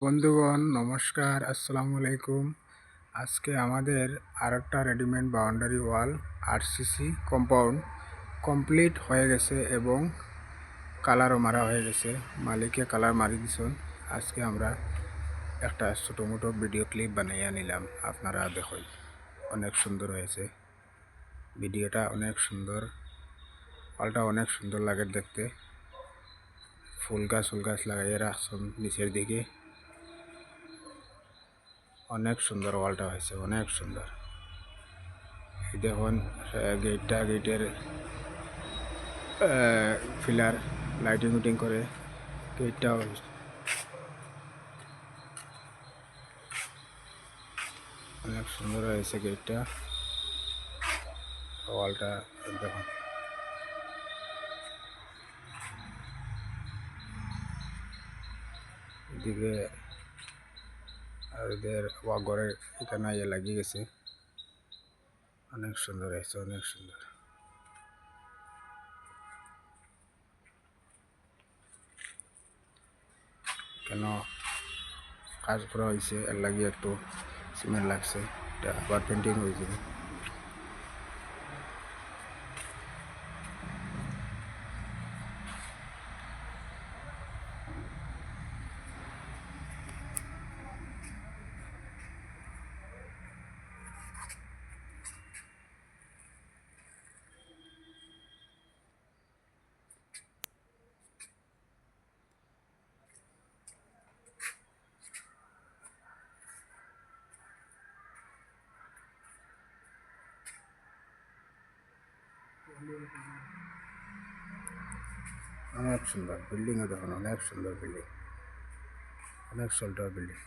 বন্ধুগণ নমস্কার, আসসালামু আলাইকুম। আজকে আমাদের আরেকটা readymade boundary wall RCC compound complete হয়ে গেছে এবং কালারও মারা হয়ে গেছে। মালিকে কালার মারি দিছেন। আজকে আমরা একটা ছোটো মোটো ভিডিও ক্লিপ বানাইয়া নিলাম, আপনারা দেখুন। অনেক সুন্দর হয়েছে ভিডিওটা, অনেক সুন্দর। ওয়ালটা অনেক সুন্দর লাগে দেখতে। ফুল গাছ লাগাইয়া রাখছেন নিচের দিকে। অনেক সুন্দর ওয়ালটা হয়েছে, অনেক সুন্দর। দেখুন গেটের ফিলার লাইটিং উটিং করে গেটটাও অনেক সুন্দর হয়েছে। গেটটা, ওয়ালটা দেখুন। এদিকে এদের ঘরের এখানে লাগিয়ে গেছে। অনেক সুন্দর হয়েছে, অনেক সুন্দর। কেন কাজ করা হয়েছে এর লাগিয়ে একটু সিমেন্ট লাগছে, এটা আবার পেন্টিং হয়ে যাবে। অনেক সুন্দর বিল্ডিংও দেখুন, অনেক সুন্দর বিল্ডিং, অনেক সুন্দর বিল্ডিং।